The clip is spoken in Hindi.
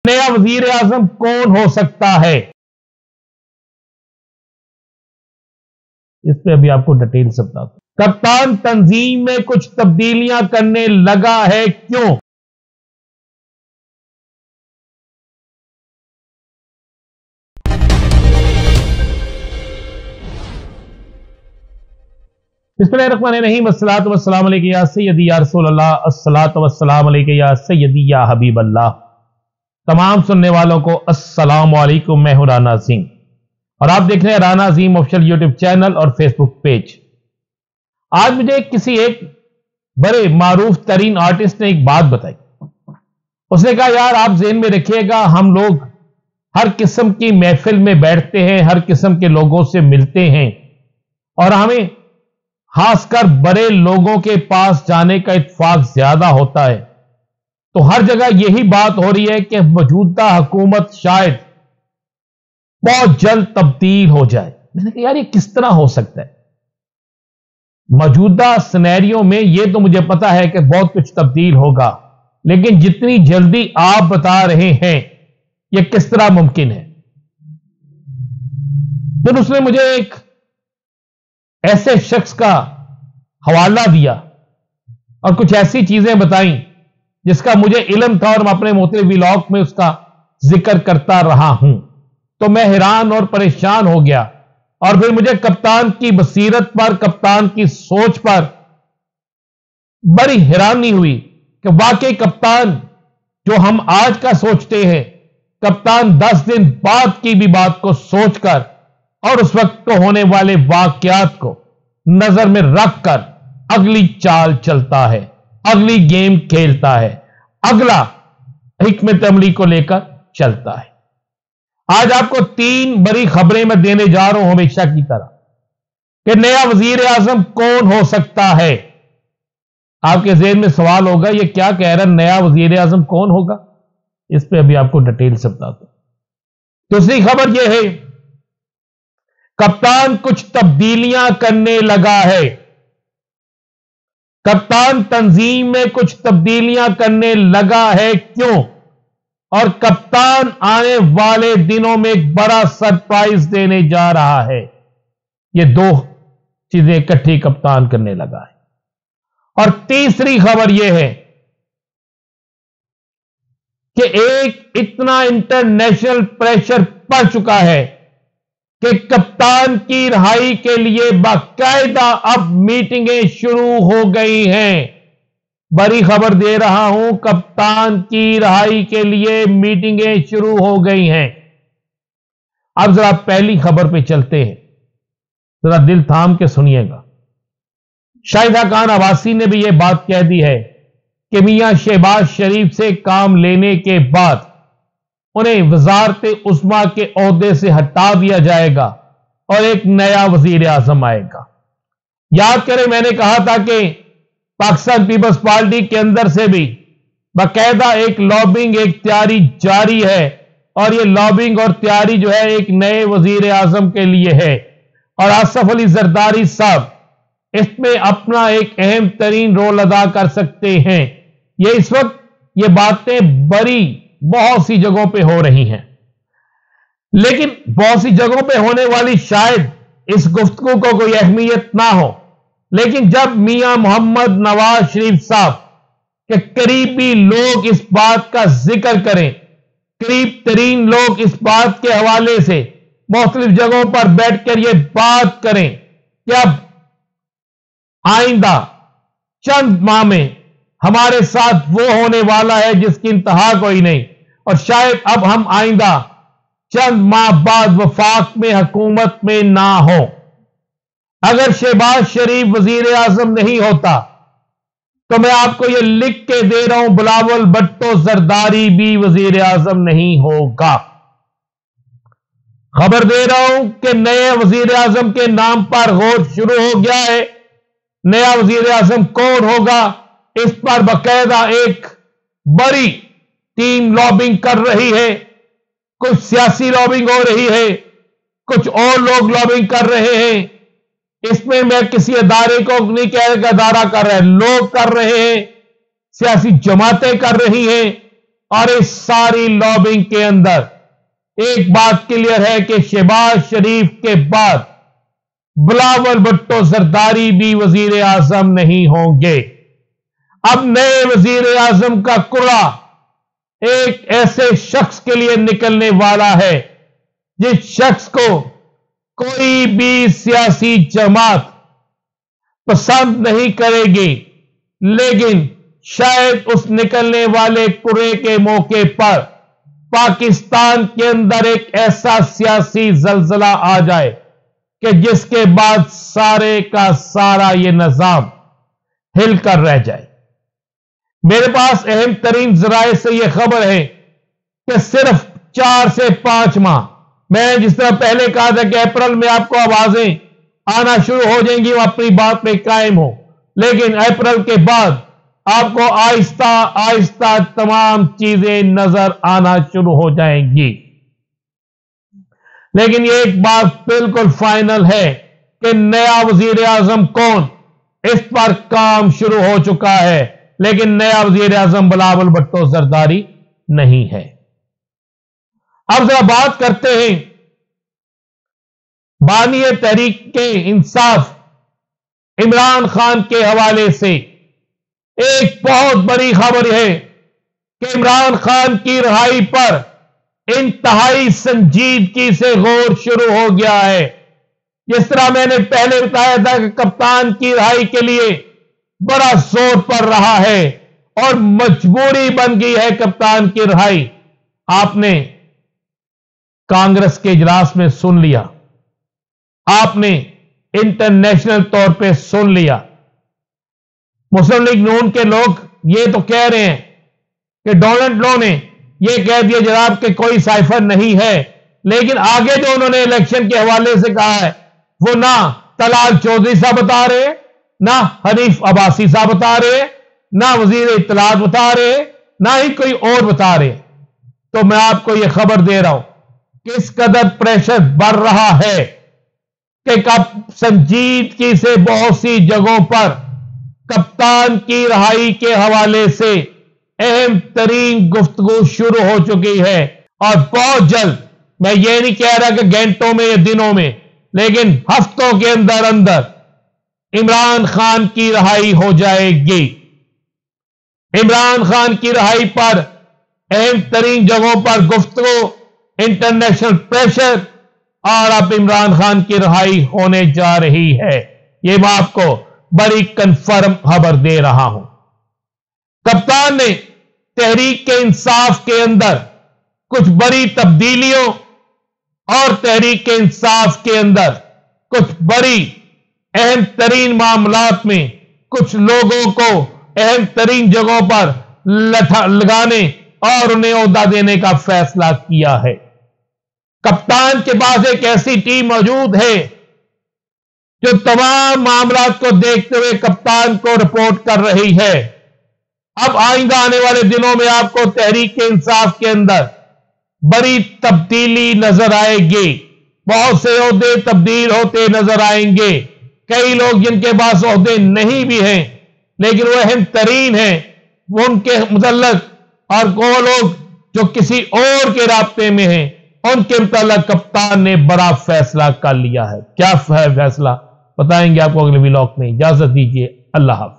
नया वजीर आजम कौन हो सकता है, इस पे अभी आपको डिटेल से बताता हूं। कप्तान तंजीम में कुछ तब्दीलियां करने लगा है, क्यों? बिस्मिल्लाहिर्रहमानिर्रहीम, अस्सलातु वस्सलामु अलैका या सय्यदी या रसूल अल्लाह, अस्सलातु वस्सलामु अलैका या सय्यदी या हबीब अल्लाह। तमाम सुनने वालों को अस्सलामु अलैकुम। मैं हूं राना अज़ीम और आप देख रहे हैं राना अज़ीम ऑफिशियल यूट्यूब चैनल और फेसबुक पेज। आज मुझे किसी एक बड़े मारूफ तरीन आर्टिस्ट ने एक बात बताई। उसने कहा, यार आप ज़हन में रखिएगा, हम लोग हर किस्म की महफिल में बैठते हैं, हर किस्म के लोगों से मिलते हैं और हमें खासकर बड़े लोगों के पास जाने का इत्तेफाक ज्यादा होता है। तो हर जगह यही बात हो रही है कि मौजूदा हुकूमत शायद बहुत जल्द तब्दील हो जाए। मैंने कहा, यार ये किस तरह हो सकता है? मौजूदा सिनेरियो में ये तो मुझे पता है कि बहुत कुछ तब्दील होगा, लेकिन जितनी जल्दी आप बता रहे हैं यह किस तरह मुमकिन है? फिर उसने मुझे एक ऐसे शख्स का हवाला दिया और कुछ ऐसी चीजें बताई जिसका मुझे इल्म था और मैं अपने मुख्तलिफ व्लॉग में उसका जिक्र करता रहा हूं। तो मैं हैरान और परेशान हो गया और फिर मुझे कप्तान की बसीरत पर, कप्तान की सोच पर बड़ी हैरानी हुई कि वाकई कप्तान जो हम आज का सोचते हैं, कप्तान 10 दिन बाद की भी बात को सोचकर और उस वक्त को होने वाले वाकयात को नजर में रखकर अगली चाल चलता है, अगली गेम खेलता है, अगला हिकमत अमली को लेकर चलता है। आज आपको 3 बड़ी खबरें मैं देने जा रहा हूं हमेशा की तरह कि नया वजीर आजम कौन हो सकता है। आपके ज़हन में सवाल होगा, ये क्या कह रहा है, नया वजीर आजम कौन होगा? इस पे अभी आपको डिटेल से बताता हूं। दूसरी खबर यह है, कप्तान कुछ तब्दीलियां करने लगा है। कप्तान तंजीम में कुछ तब्दीलियां करने लगा है, क्यों? और कप्तान आने वाले दिनों में एक बड़ा सरप्राइज देने जा रहा है। ये 2 चीजें इकट्ठी कप्तान करने लगा है। और तीसरी खबर यह है कि एक इतना इंटरनेशनल प्रेशर पड़ चुका है कि कप्तान की रिहाई के लिए बाकायदा अब मीटिंगें शुरू हो गई हैं। बड़ी खबर दे रहा हूं, कप्तान की रिहाई के लिए मीटिंगें शुरू हो गई हैं। अब जरा पहली खबर पे चलते हैं, जरा दिल थाम के सुनिएगा। शाहिदा खान अब्बासी ने भी यह बात कह दी है कि मियां शहबाज शरीफ से काम लेने के बाद उन्हें वजारत उस्मा के ओहदे से हटा दिया जाएगा और एक नया वजीर आजम आएगा। याद करें, मैंने कहा था कि पाकिस्तान पीपल्स पार्टी के अंदर से भी बाकायदा एक लॉबिंग, एक तैयारी जारी है और यह लॉबिंग और तैयारी जो है एक नए वजीर आजम के लिए है। और आसफ अली जरदारी साहब इसमें अपना एक अहम तरीन रोल अदा कर सकते हैं। ये इस वक्त ये बातें बड़ी बहुत सी जगहों पे हो रही हैं, लेकिन बहुत सी जगहों पे होने वाली शायद इस गुफ्तगू को कोई अहमियत ना हो, लेकिन जब मियां मोहम्मद नवाज शरीफ साहब के करीबी लोग इस बात का जिक्र करें, करीब तरीन लोग इस बात के हवाले से मुख्तलिफ जगहों पर बैठकर यह बात करें कि अब आइंदा चंद माह में हमारे साथ वो होने वाला है जिसकी इंतहा कोई नहीं, और शायद अब हम आइंदा चंद माह बाद वफाक में हुकूमत में ना हो। अगर शहबाज शरीफ वजीर आजम नहीं होता तो मैं आपको यह लिख के दे रहा हूं, बिलावल भुट्टो जरदारी भी वजीर आजम नहीं होगा। खबर दे रहा हूं कि नए वजीर आजम के नाम पर गौर शुरू हो गया है। नया वजीर आजम कौन होगा, इस पर बाकायदा एक बड़ी टीम लॉबिंग कर रही है। कुछ सियासी लॉबिंग हो रही है, कुछ और लोग लॉबिंग कर रहे हैं। इसमें मैं किसी अदारे को नहीं कह रहा कि अदारा कर रहा है, लोग कर रहे हैं, सियासी जमातें कर रही हैं। और इस सारी लॉबिंग के अंदर एक बात क्लियर है कि शहबाज शरीफ के बाद बिलावल भुट्टो जरदारी भी वजीर आजम नहीं होंगे। अब नए वजीर आजम का कुर्रा एक ऐसे शख्स के लिए निकलने वाला है जिस शख्स को कोई भी सियासी जमात पसंद नहीं करेगी, लेकिन शायद उस निकलने वाले कुर्रे के मौके पर पाकिस्तान के अंदर एक ऐसा सियासी जलजला आ जाए कि जिसके बाद सारे का सारा ये निजाम हिलकर रह जाए। मेरे पास अहम तरीन जराए से यह खबर है कि सिर्फ 4 से 5 माह, मैं जिस तरह पहले कहा था कि अप्रैल में आपको आवाजें आना शुरू हो जाएंगी, वो अपनी बात पे कायम हो, लेकिन अप्रैल के बाद आपको आहिस्ता आहिस्ता तमाम चीजें नजर आना शुरू हो जाएंगी। लेकिन ये एक बात बिल्कुल फाइनल है कि नया वजीर आजम कौन, इस पर काम शुरू हो चुका है, लेकिन नया वजीर आजम बिलावल भुट्टो जरदारी नहीं है। अब जरा बात करते हैं बानी तहरीक के इंसाफ इमरान खान के हवाले से। एक बहुत बड़ी खबर है कि इमरान खान की रिहाई पर इंतहाई संजीदगी से गौर शुरू हो गया है। जिस तरह मैंने पहले बताया था कि कप्तान की रिहाई के लिए बड़ा जोर पड़ रहा है और मजबूरी बन गई है कप्तान की रिहाई। आपने कांग्रेस के इजलास में सुन लिया, आपने इंटरनेशनल तौर पे सुन लिया। मुस्लिम लीग नून के लोग ये तो कह रहे हैं कि डोनाल्ड लो ने ये कह दिया जनाब कि कोई साइफर नहीं है, लेकिन आगे जो उन्होंने इलेक्शन के हवाले से कहा है वो ना तलाल चौधरी साहब बता रहे, ना हनीफ अब्बासी साहब बता रहे, ना वजीर इत्तलात बता रहे, ना ही कोई और बता रहे। तो मैं आपको यह खबर दे रहा हूं किस कदर प्रेशर बढ़ रहा है कि कब संजीदगी से बहुत सी जगहों पर कप्तान की रिहाई के हवाले से अहम तरीन गुफ्तगू शुरू हो चुकी है और बहुत जल्द, मैं ये नहीं कह रहा कि घंटों में या दिनों में, लेकिन हफ्तों के अंदर अंदर इमरान खान की रिहाई हो जाएगी। इमरान खान की रिहाई पर अहम तरीन जगहों पर गुफ्तगू, इंटरनेशनल प्रेशर, और अब इमरान खान की रिहाई होने जा रही है। यह मैं आपको बड़ी कंफर्म खबर दे रहा हूं। कप्तान ने तहरीक के इंसाफ के अंदर कुछ बड़ी तब्दीलियों और तहरीक के इंसाफ के अंदर कुछ बड़ी अहम तरीन मामलात में कुछ लोगों को अहम तरीन जगहों पर लगाने और उन्हें ओहदा देने का फैसला किया है। कप्तान के पास एक ऐसी टीम मौजूद है जो तमाम मामलात को देखते हुए कप्तान को रिपोर्ट कर रही है। अब आइंदा आने वाले दिनों में आपको तहरीक के इंसाफ के अंदर बड़ी तब्दीली नजर आएगी। बहुत से ओहदे तब्दील होते नजर आएंगे। कई लोग जिनके पास ओहदे नहीं भी हैं लेकिन वो अहम तरीन हैं, वो उनके मुतल्लक, और वो लोग जो किसी और के राब्ते में हैं उनके मुतल्लक कप्तान ने बड़ा फैसला कर लिया है। क्या फैसला बताएंगे आपको अगले व्लॉग में। इजाजत दीजिए, अल्लाह हाफिज।